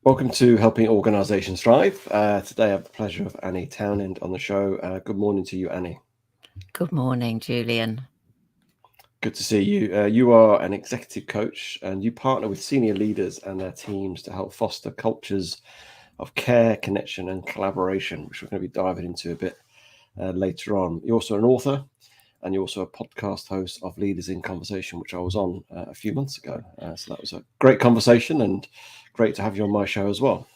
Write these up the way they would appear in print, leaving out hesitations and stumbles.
Welcome to Helping Organisations Thrive. Today I have the pleasure of Anni Townend on the show. Good morning to you, Anni. Good morning, Julian. Good to see you. You are an executive coach and you partner with senior leaders and their teams to help foster cultures of care, connection and collaboration, which we're going to be diving into a bit later on. You're also an author and you're also a podcast host of Leaders in Conversation, which I was on a few months ago. So that was a great conversation and great to have you on my show as well.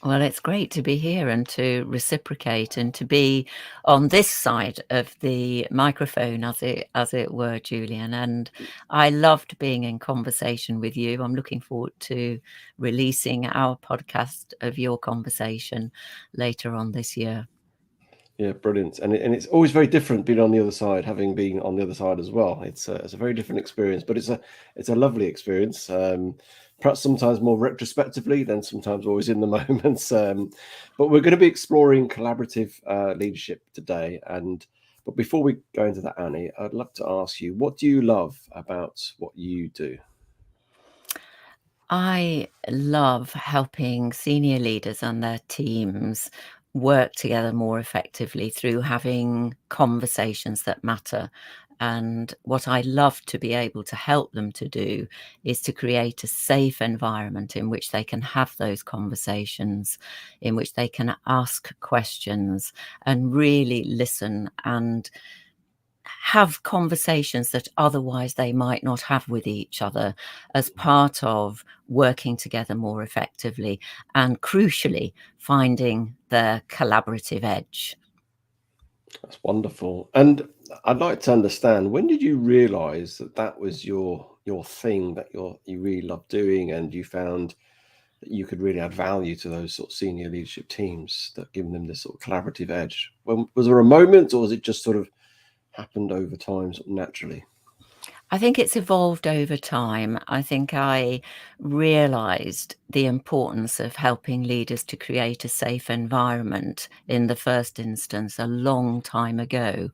Well, it's great to be here and to reciprocate and to be on this side of the microphone, as it were, Julian. And I loved being in conversation with you. I'm looking forward to releasing our podcast of your conversation later on this year. Yeah, brilliant. And it's always very different being on the other side, having been on the other side as well. It's a very different experience, but it's a lovely experience. Perhaps sometimes more retrospectively than sometimes always in the moments. But we're going to be exploring collaborative leadership today. But before we go into that, Anni, I'd love to ask you, what do you love about what you do? I love helping senior leaders and their teams work together more effectively through having conversations that matter. And what I love to be able to help them to do is to create a safe environment in which they can have those conversations, in which they can ask questions and really listen and have conversations that otherwise they might not have with each other as part of working together more effectively and crucially finding the collaborative edge. That's wonderful. And I'd like to understand, when did you realize that that was your thing, that you really love doing, and you found that you could really add value to those sort of senior leadership teams, that giving them this sort of collaborative edge? When, was there a moment, or was it just sort of happened over time, sort of naturally? I think it's evolved over time. I think I realized the importance of helping leaders to create a safe environment in the first instance a long time ago,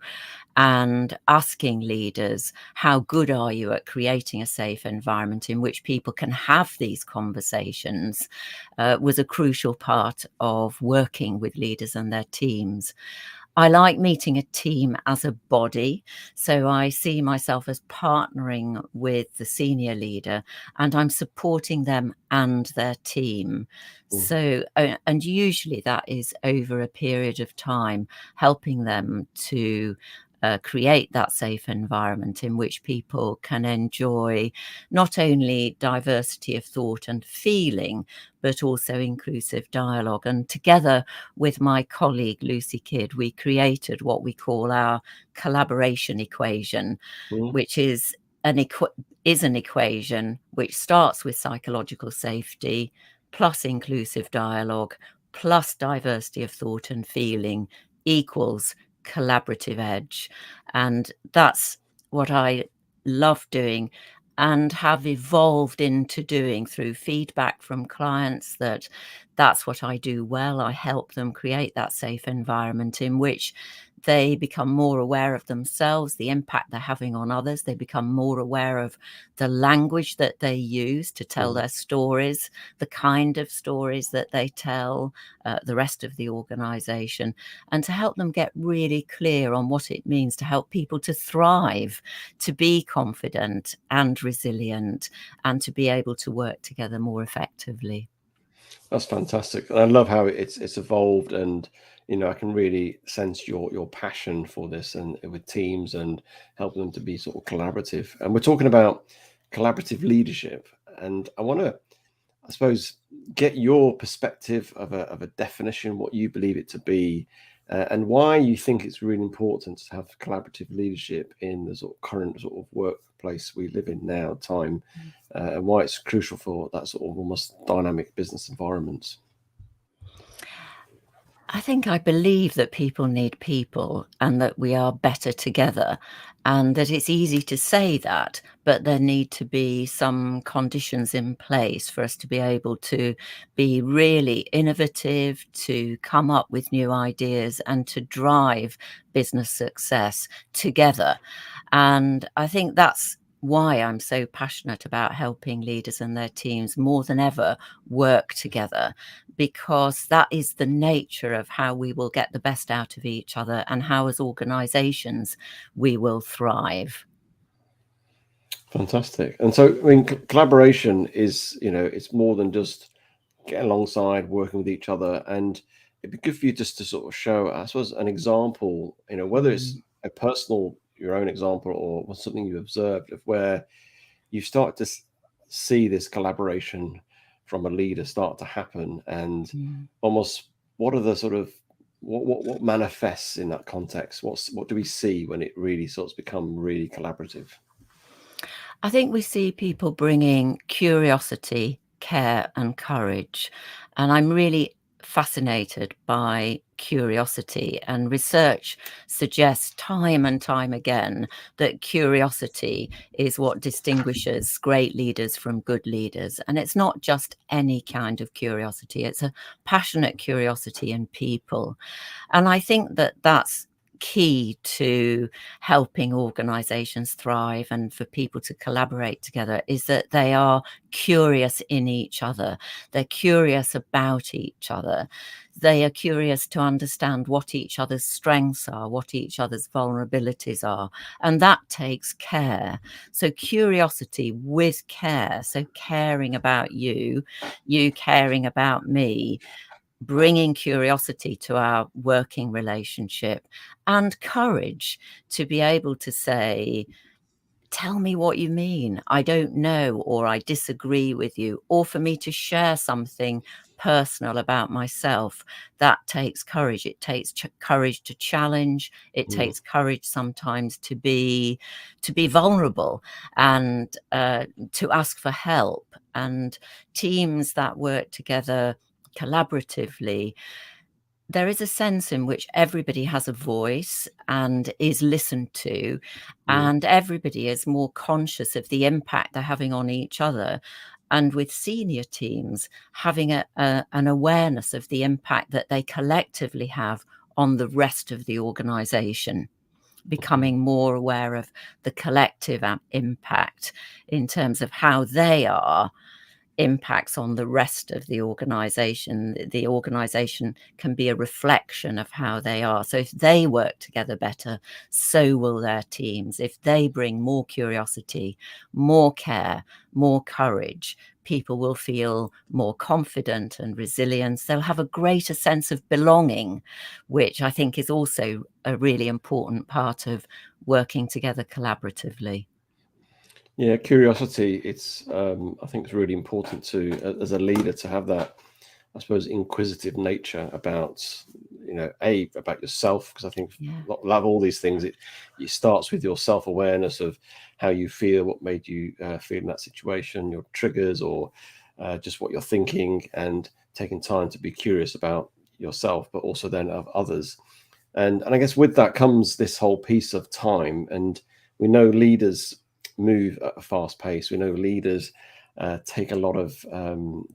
and asking leaders, how good are you at creating a safe environment in which people can have these conversations, was a crucial part of working with leaders and their teams. I like meeting a team as a body. So I see myself as partnering with the senior leader and I'm supporting them and their team. Mm. So, and usually that is over a period of time, helping them to create that safe environment in which people can enjoy not only diversity of thought and feeling, but also inclusive dialogue. And together with my colleague Lucy Kidd, we created what we call our collaboration equation, Mm. which is an equation which starts with psychological safety plus inclusive dialogue plus diversity of thought and feeling equals collaborative edge. And that's what I love doing and have evolved into doing through feedback from clients, that that's what I do well. I help them create that safe environment in which they become more aware of themselves, the impact they're having on others. They become more aware of the language that they use to tell Mm. their stories, the kind of stories that they tell the rest of the organization, and to help them get really clear on what it means to help people to thrive, to be confident and resilient, and to be able to work together more effectively. That's fantastic. And I love how it's evolved, and I can really sense your passion for this and with teams and helping them to be sort of collaborative. And we're talking about collaborative leadership, and I want to, I suppose, get your perspective of a definition, what you believe it to be, and why you think it's really important to have collaborative leadership in the sort of current sort of workplace we live in now, time, and why it's crucial for that sort of almost dynamic business environment. I believe that people need people and that we are better together, and that it's easy to say that, but there need to be some conditions in place for us to be able to be really innovative, to come up with new ideas and to drive business success together. And I think that's why I'm so passionate about helping leaders and their teams more than ever work together, because that is the nature of how we will get the best out of each other and how as organisations we will thrive. Fantastic. And so, I mean, collaboration is, it's more than just getting alongside, working with each other. And it'd be good for you just to sort of show, I suppose, an example, whether it's Mm, a personal, your own example, or something you observed of where you start to see this collaboration from a leader start to happen, and mm. almost what are the sort of what manifests in that context? What do we see when it really sort of become really collaborative? I think we see people bringing curiosity, care, and courage. And I'm really fascinated by curiosity. And research suggests time and time again that curiosity is what distinguishes great leaders from good leaders. And it's not just any kind of curiosity, it's a passionate curiosity in people. And I think that that's key to helping organizations thrive and for people to collaborate together, is that they are curious in each other. They're curious about each other. They are curious to understand what each other's strengths are, what each other's vulnerabilities are. And that takes care. So curiosity with care. So caring about you, you caring about me, bringing curiosity to our working relationship, and courage to be able to say, tell me what you mean. I don't know, or I disagree with you, or for me to share something personal about myself. That takes courage. It takes courage to challenge. It Mm, takes courage sometimes to be vulnerable, and to ask for help. And teams that work together collaboratively, there is a sense in which everybody has a voice and is listened to, mm, and everybody is more conscious of the impact they're having on each other. And with senior teams, having an awareness of the impact that they collectively have on the rest of the organization, mhm, becoming more aware of the collective impact in terms of how they are impacts on the rest of the organization. The organization can be a reflection of how they are. So if they work together better, so will their teams. If they bring more curiosity, more care, more courage, people will feel more confident and resilient. They'll have a greater sense of belonging, which I think is also a really important part of working together collaboratively. yeah, curiosity. It's I think it's really important to as a leader to have that, I suppose, inquisitive nature about, about yourself, because I think Yeah. love all these things. It starts with your self awareness of how you feel, what made you feel in that situation, your triggers, or just what you're thinking, and taking time to be curious about yourself, but also then of others. And I guess with that comes this whole piece of time. And we know leaders move at a fast pace. We know leaders take a lot of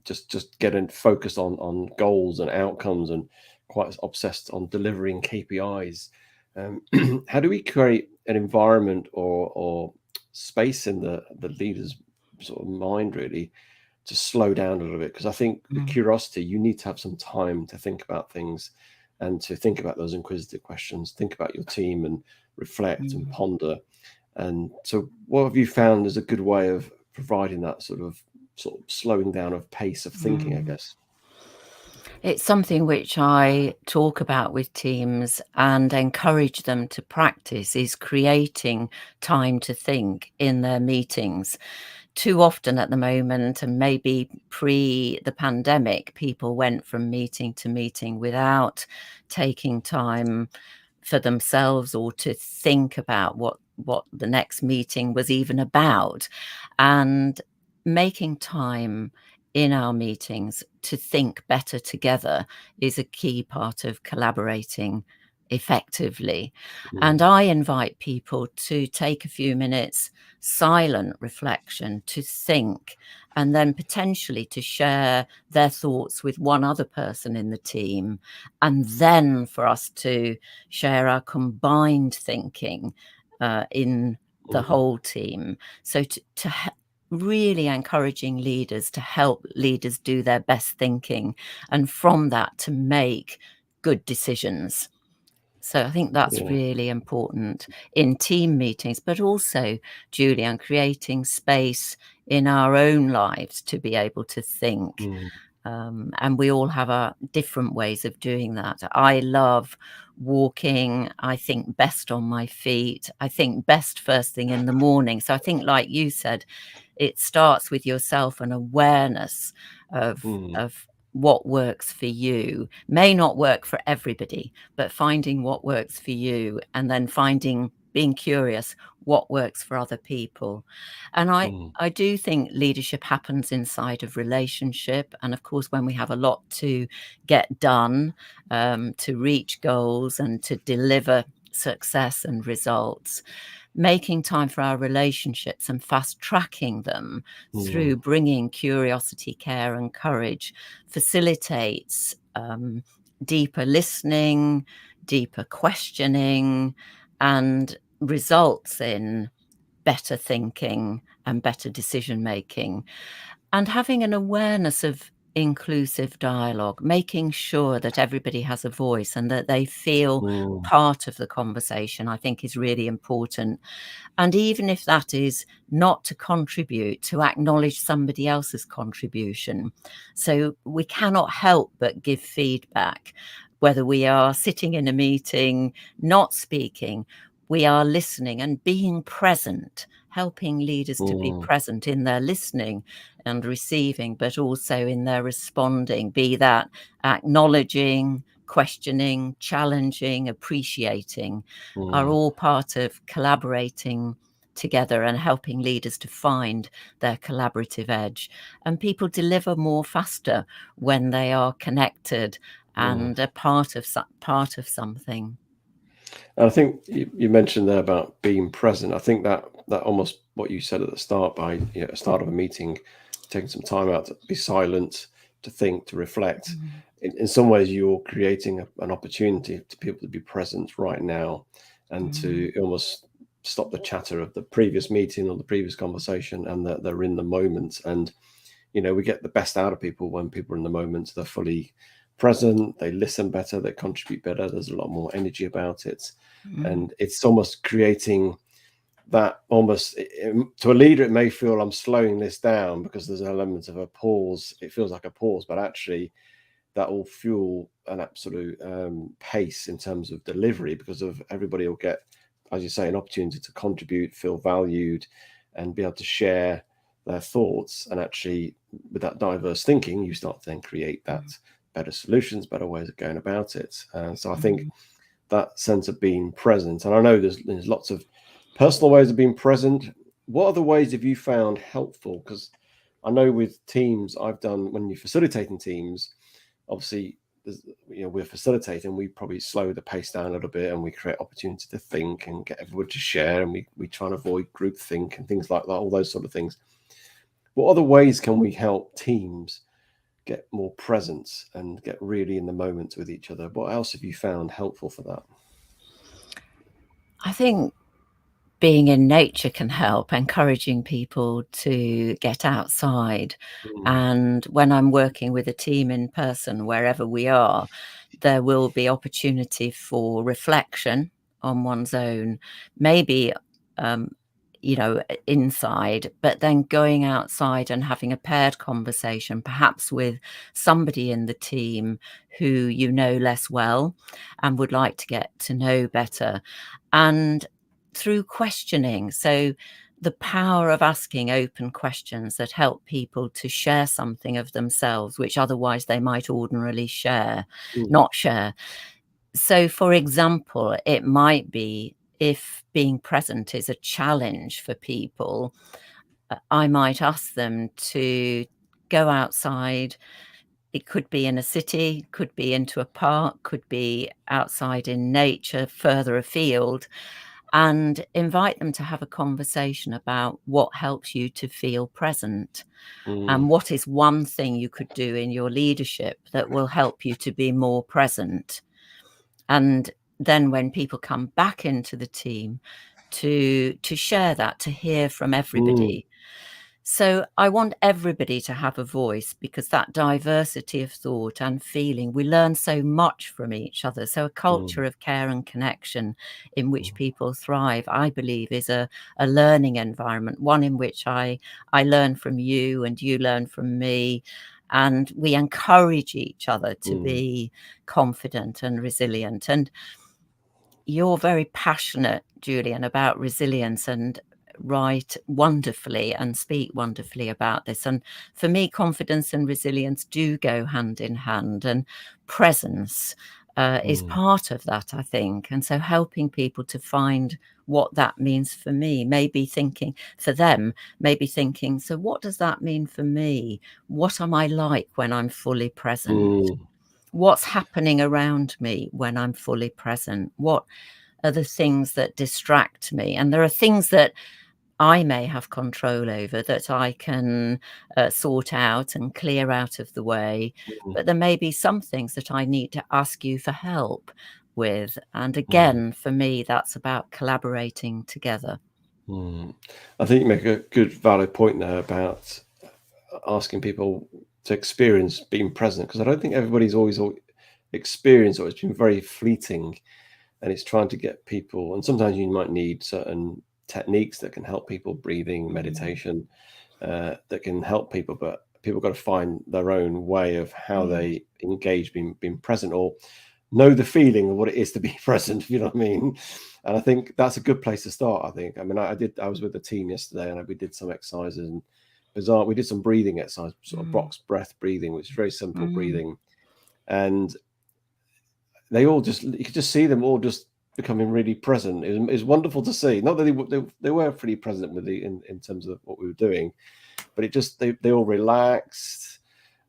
just getting focused on goals and outcomes, and quite obsessed on delivering KPIs. How do we create an environment or space in the leader's sort of mind, really, to slow down a little bit? Because I think the Mm, curiosity, you need to have some time to think about things, and to think about those inquisitive questions, think about your team, and reflect and mm. ponder. And so, what have you found is a good way of providing that sort of slowing down of pace of thinking, I Mm. guess? It's something which I talk about with teams and encourage them to practice, is creating time to think in their meetings. Too often at the moment, and maybe pre the pandemic, people went from meeting to meeting without taking time for themselves or to think about what the next meeting was even about. And making time in our meetings to think better together is a key part of collaborating effectively. And Mm, I invite people to take a few minutes silent reflection, to think, and then potentially to share their thoughts with one other person in the team, and then for us to share our combined thinking in the whole team. So really encouraging leaders to help leaders do their best thinking, and from that to make good decisions. So I think that's Yeah. really important in team meetings, but also, Julian, creating space in our own lives to be able to think. Mm. And we all have our different ways of doing that. I love walking. I think best on my feet. I think best first thing in the morning. So I think, like you said, it starts with yourself, and awareness of Mm. what works for you. May not work for everybody, but finding what works for you, and then being curious what works for other people. And Mm. I do think leadership happens inside of relationship. And of course, when we have a lot to get done, to reach goals and to deliver success and results, making time for our relationships and fast tracking them Mm. through bringing curiosity, care, and courage facilitates deeper listening, deeper questioning, and results in better thinking and better decision making. And having an awareness of inclusive dialogue, making sure that everybody has a voice and that they feel Mm. part of the conversation, I think is really important. And even if that is not to contribute, to acknowledge somebody else's contribution. So we cannot help but give feedback, whether we are sitting in a meeting, not speaking, we are listening and being present, helping leaders to be Mm. present in their listening and receiving, but also in their responding, be that acknowledging, questioning, challenging, appreciating, are Mm. all part of collaborating together and helping leaders to find their collaborative edge. And people deliver more faster when they are connected Mm. and a part of something. And I think you mentioned there about being present. I think that almost what you said at the start, by start of a meeting, taking some time out to be silent, to think, to reflect. Mm, In some ways, you're creating an opportunity to people to be present right now, and mm, to almost stop the chatter of the previous meeting or the previous conversation, and that they're in the moment. And we get the best out of people when people are in the moment. They're fully present, they listen better, they contribute better, there's a lot more energy about it. mm, And it's almost creating that, almost to a leader it may feel, I'm slowing this down because there's an element of a pause. It feels like a pause, but actually that will fuel an absolute pace in terms of delivery, because of everybody will get, as you say, an opportunity to contribute, feel valued, and be able to share their thoughts. And actually, with that diverse thinking, you start to then create that mm, better solutions, better ways of going about it. So I think mm. that sense of being present, and I know there's lots of personal ways of being present. What other ways have you found helpful? Because I know with teams I've done, when you're facilitating teams, obviously we're facilitating, we probably slow the pace down a little bit, and we create opportunity to think and get everyone to share, and we try and avoid group think and things like that, all those sort of things. What other ways can we help teams get more presence and get really in the moment with each other? What else have you found helpful for that? I think being in nature can help, encouraging people to get outside. Mm. And when I'm working with a team in person, wherever we are, there will be opportunity for reflection on one's own, maybe, um, inside, but then going outside and having a paired conversation, perhaps with somebody in the team who you know less well and would like to get to know better. And through questioning. So the power of asking open questions that help people to share something of themselves, which otherwise they might ordinarily Mm. not share. So, for example, it might be, if being present is a challenge for people, I might ask them to go outside. It could be in a city, could be into a park, could be outside in nature further afield, and invite them to have a conversation about what helps you to feel present, Mm. and what is one thing you could do in your leadership that will help you to be more present. And then when people come back into the team, to share that, to hear from Mm, everybody. So I want everybody to have a voice, because that diversity of thought and feeling, we learn so much from each other. So a culture mm, of care and connection in which mm, people thrive, I believe, is a learning environment, one in which I learn from you and you learn from me, and we encourage each other to mm, be confident and resilient. And you're very passionate, Julian, about resilience, and write wonderfully and speak wonderfully about this. And for me, confidence and resilience do go hand in hand, and presence is mm, part of that, I think. And so helping people to find what that means for me, maybe thinking for them, maybe thinking, so what does that mean for me? What am I like when I'm fully present? mm, What's happening around me when I'm fully present? What are the things that distract me? And there are things that I may have control over, that I can sort out and clear out of the way. mm, But there may be some things that I need to ask you for help with. And mm, again, for me, that's about collaborating together. mm. I think you make a good, valid point there about asking people to experience being present, because I don't think everybody's always experienced, or it's been very fleeting, and it's trying to get people. And sometimes you might need certain techniques that can help people, breathing, Mm, meditation, that can help people, but people got to find their own way of how yeah. they engage being present, or know the feeling of what it is to be present, if you know what I mean. And I think that's a good place to start. I think, I mean, I was with the team yesterday, and we did some exercises, and bizarre, we did some breathing exercise, sort of Mm, box breath breathing, which is very simple mm, breathing. And they all just, you could just see them all just becoming really present. It was wonderful to see. Not that they were pretty present with in terms of what we were doing, but it just, they all relaxed,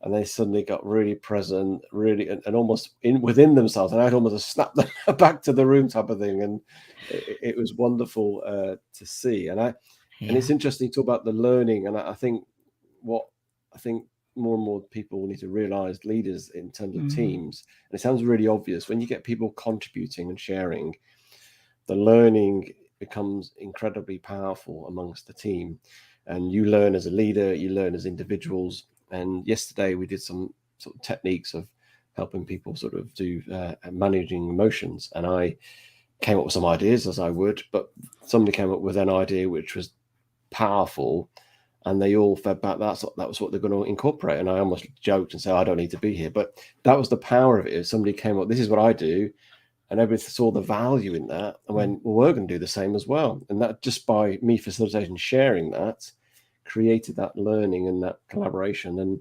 and they suddenly got really present, really, and almost in within themselves. And I'd almost snap them back to the room, type of thing. And it was wonderful to see. And it's yeah. interesting to talk about the learning. And I think what I think more and more people need to realize, leaders in terms of Mm, teams, and it sounds really obvious, when you get people contributing and sharing, the learning becomes incredibly powerful amongst the team. And you learn as a leader, you learn as individuals. And yesterday we did some sort of techniques of helping people sort of do managing emotions. And I came up with some ideas, as I would, but somebody came up with an idea which was powerful, and they all fed back that was what they're going to incorporate. And I almost joked and said, I don't need to be here, but that was the power of it. If somebody came up, this is what I do, and everybody saw the value in that, and mm. when, well, we're going to do the same as well. And that, just by me facilitating, sharing that, created that learning and that collaboration, and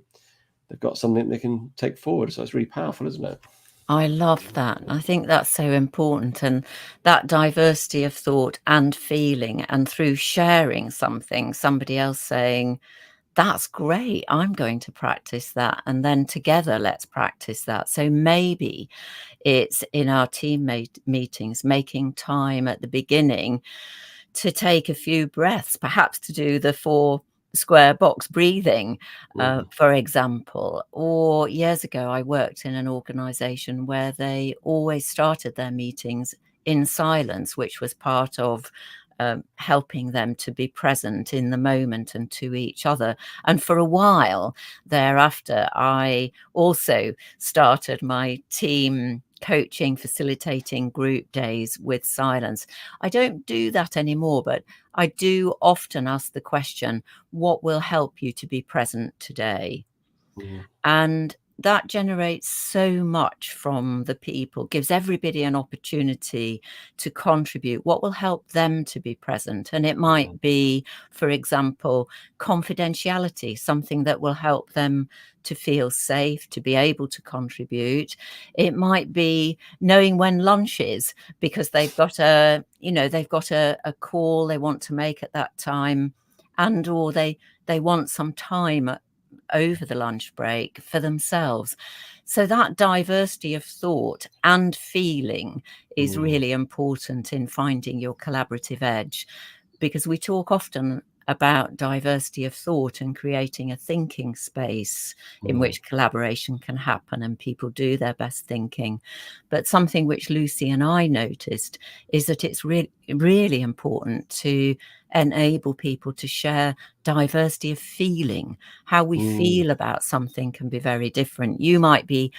they've got something they can take forward. So it's really powerful, isn't it? I love that. I think that's so important. And that diversity of thought and feeling, and through sharing something, somebody else saying, that's great, I'm going to practice that. And then together, let's practice that. So maybe it's in our teammate meetings, making time at the beginning to take a few breaths, perhaps to do the 4 square box breathing, Mm, for example. Or years ago, I worked in an organization where they always started their meetings in silence, which was part of helping them to be present in the moment and to each other. And for a while thereafter, I also started my team coaching, facilitating group days with silence. I don't do that anymore, but I do often ask the question, what will help you to be present today? mm, And that generates so much from the people, gives everybody an opportunity to contribute. What will help them to be present? And it mm, might be, for example, confidentiality, something that will help them to feel safe, to be able to contribute. It might be knowing when lunch is, because they've got a call they want to make at that time, and or they want some time over the lunch break for themselves. So that diversity of thought and feeling is mm, really important in finding your collaborative edge, because we talk often about diversity of thought and creating a thinking space in which collaboration can happen and people do their best thinking. But something which Lucy and I noticed is that it's really important to enable people to share diversity of feeling. How we feel about something can be very different. You might be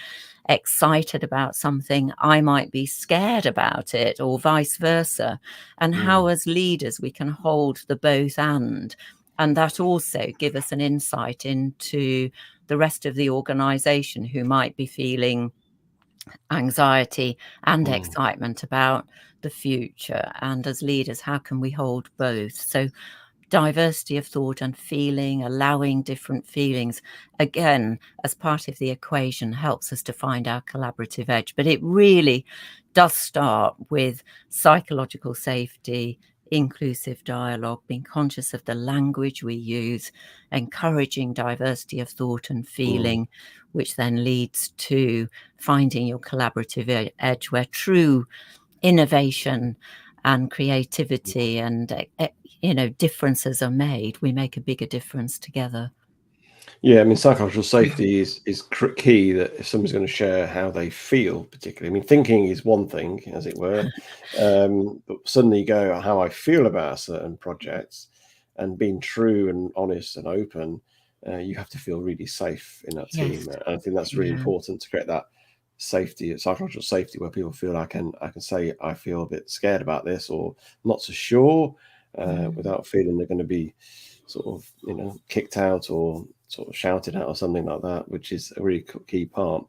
excited about something, I might be scared about it, or vice versa. And how as leaders we can hold the both and that also give us an insight into the rest of the organization who might be feeling anxiety and excitement about the future. And as leaders, how can we hold both? So diversity of thought and feeling, allowing different feelings, again, as part of the equation, helps us to find our collaborative edge. But it really does start with psychological safety, inclusive dialogue, being conscious of the language we use, encouraging diversity of thought and feeling, which then leads to finding your collaborative edge, where true innovation and creativity and differences are made. We make a bigger difference together. Yeah, I mean, psychological safety is key. That if somebody's going to share how they feel, particularly, I mean, thinking is one thing, as it were, but suddenly you go, how I feel about a certain project, and being true and honest and open, you have to feel really safe in that Yes. team. And I think that's really important to create that safety, psychological safety, where people feel I can say I feel a bit scared about this or not so sure, without feeling they're going to be sort of kicked out or sort of shouted at or something like that, which is a really key part.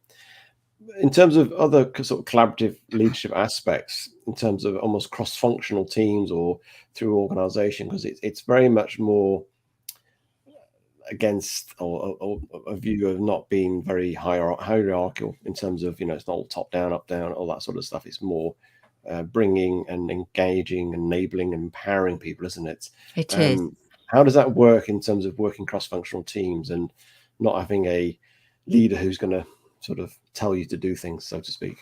In terms of other sort of collaborative leadership aspects, in terms of almost cross-functional teams or through organization, because it's very much more against or a view of not being very hierarchical in terms of, it's not all top down, up down, all that sort of stuff. It's more bringing and engaging, enabling, empowering people, isn't it? It is. How does that work in terms of working cross-functional teams and not having a leader who's going to sort of tell you to do things, so to speak?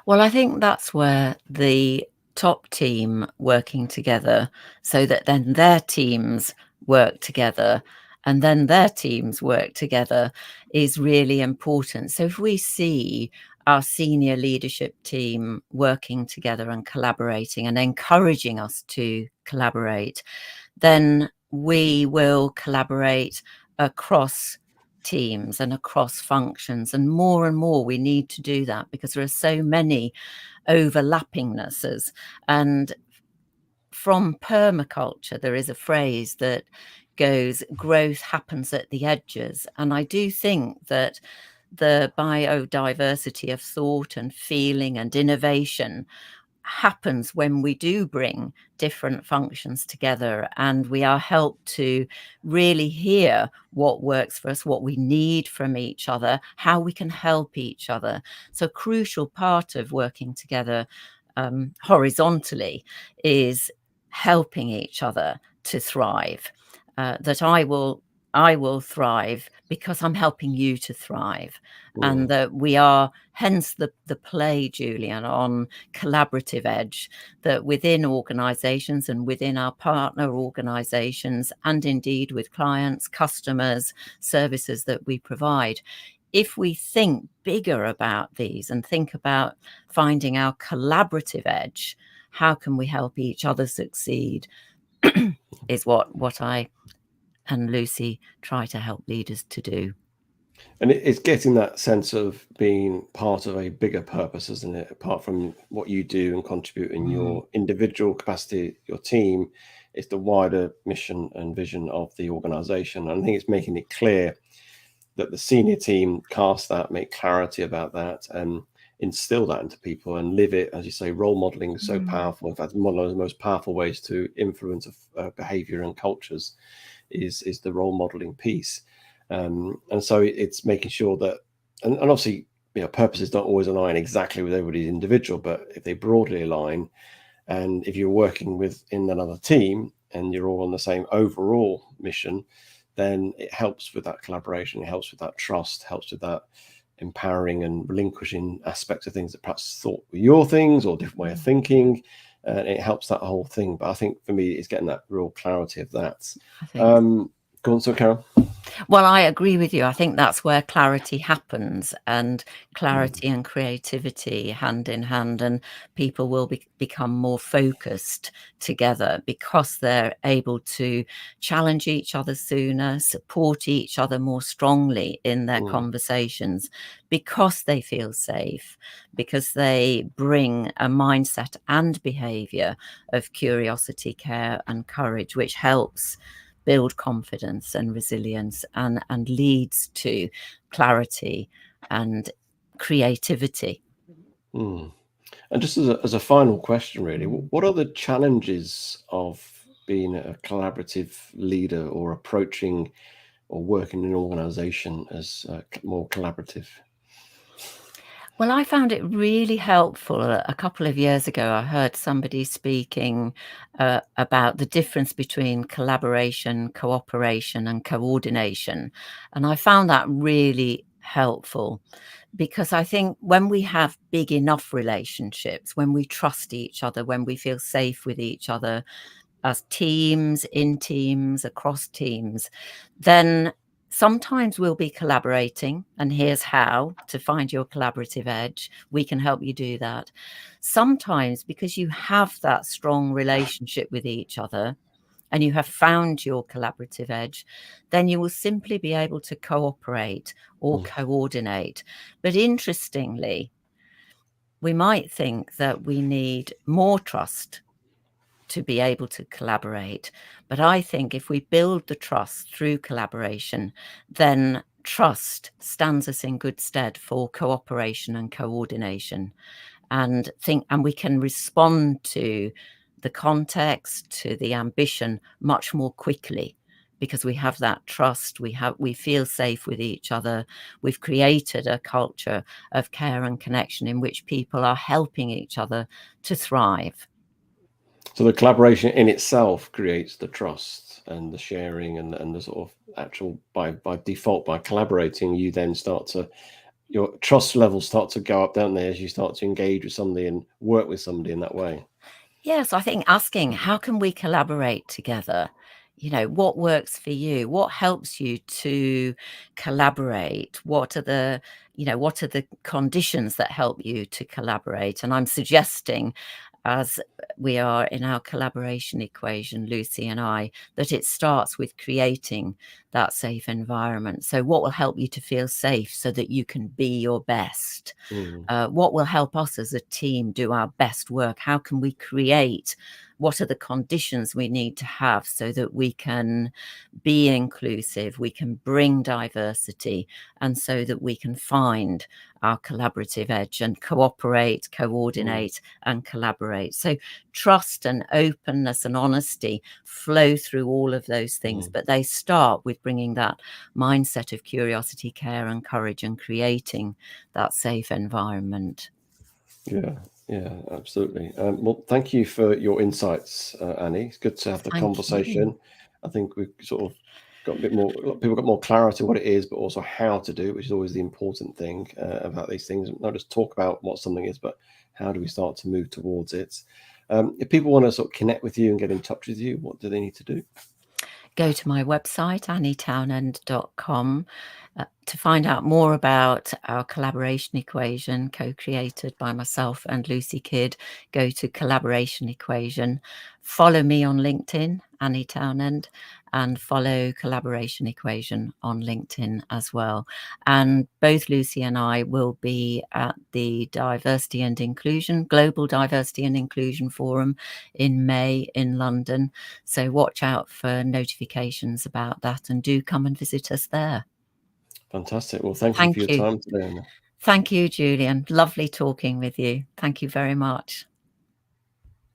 Well, I think that's where the top team working together, so that then their teams work together and then their teams work together, is really important. So if we see our senior leadership team working together and collaborating and encouraging us to collaborate, then we will collaborate across teams and across functions. And more we need to do that, because there are so many overlappingnesses. And from permaculture, there is a phrase that goes, growth happens at the edges. And I do think that the biodiversity of thought and feeling and innovation happens when we do bring different functions together and we are helped to really hear what works for us, what we need from each other, how we can help each other. So a crucial part of working together horizontally is helping each other to thrive. That I will thrive because I'm helping you to thrive. And that we are, hence the play, Julian, on collaborative edge, that within organizations and within our partner organizations, and indeed with clients, customers, services that we provide, if we think bigger about these and think about finding our collaborative edge, how can we help each other succeed, is what I and Lucy try to help leaders to do. And it's getting that sense of being part of a bigger purpose, isn't it? Apart from what you do and contribute in your individual capacity, your team, it's the wider mission and vision of the organization. And I think it's making it clear that the senior team cast that, make clarity about that, and instill that into people and live it. As you say, role modeling is so powerful. In fact, one of the most powerful ways to influence behavior and cultures is the role modeling piece. And so it's making sure that, and obviously, purposes don't always align exactly with everybody's individual, but if they broadly align, and if you're working within another team and you're all on the same overall mission, then it helps with that collaboration, it helps with that trust, helps with that empowering and relinquishing aspects of things that perhaps thought were your things or different way of thinking. and it helps that whole thing. But I think for me, it's getting that real clarity of that. I think. Go on, so Carol. Well, I agree with you. I think that's where clarity happens, and Mm, clarity and creativity hand in hand, and people will become more focused together because they're able to challenge each other sooner, support each other more strongly in their mm, conversations because they feel safe, because they bring a mindset and behavior of curiosity, care, and courage, which helps build confidence and resilience and leads to clarity and creativity. mm. And just as a final question, really, what are the challenges of being a collaborative leader or approaching or working in an organization as more collaborative? Well, I found it really helpful. A couple of years ago, I heard somebody speaking about the difference between collaboration, cooperation, and coordination. And I found that really helpful because I think when we have big enough relationships, when we trust each other, when we feel safe with each other, as teams, in teams, across teams, then sometimes we'll be collaborating, and here's how to find your collaborative edge. We can help you do that. Sometimes, because you have that strong relationship with each other and you have found your collaborative edge, then you will simply be able to cooperate or Mm, coordinate. But interestingly, we might think that we need more trust to be able to collaborate. But I think if we build the trust through collaboration, then trust stands us in good stead for cooperation and coordination. And we can respond to the context, to the ambition much more quickly because we have that trust, we feel safe with each other. We've created a culture of care and connection in which people are helping each other to thrive. So the collaboration in itself creates the trust and the sharing and the sort of actual by default by collaborating, you then start to your trust levels start to go up, don't they, as you start to engage with somebody and work with somebody in that way. Yes, I think asking, how can we collaborate together? What works for you? What helps you to collaborate? What are the conditions that help you to collaborate? And I'm suggesting, as we are in our collaboration equation, Lucy and I, that it starts with creating that safe environment. So what will help you to feel safe so that you can be your best? Mm, What will help us as a team do our best work? How can we create? What are the conditions we need to have so that we can be inclusive, we can bring diversity, and so that we can find our collaborative edge and cooperate, mm, coordinate, and collaborate? So trust and openness and honesty flow through all of those things, mm. but they start with bringing that mindset of curiosity, care, and courage, and creating that safe environment. Yeah, yeah, absolutely. Well, thank you for your insights, Annie. It's good to have the Thank you. conversation. I think we've sort of got a bit more, a lot of people got more clarity what it is, but also how to do it, which is always the important thing about these things. Not just talk about what something is, but how do we start to move towards it? If people want to sort of connect with you and get in touch with you, what do they need to do? Go to my website, annitownend.com, to find out more about our collaboration equation, co-created by myself and Lucy Kidd. Go to Collaboration Equation. Follow me on LinkedIn, Anni Townend, and follow Collaboration Equation on LinkedIn as well. And both Lucy and I will be at the Global Diversity and Inclusion Forum in May in London. So watch out for notifications about that and do come and visit us there. Fantastic. Well, thank you for Thank your you. time today, Annie. Thank you, Julian. Lovely talking with you. Thank you very much.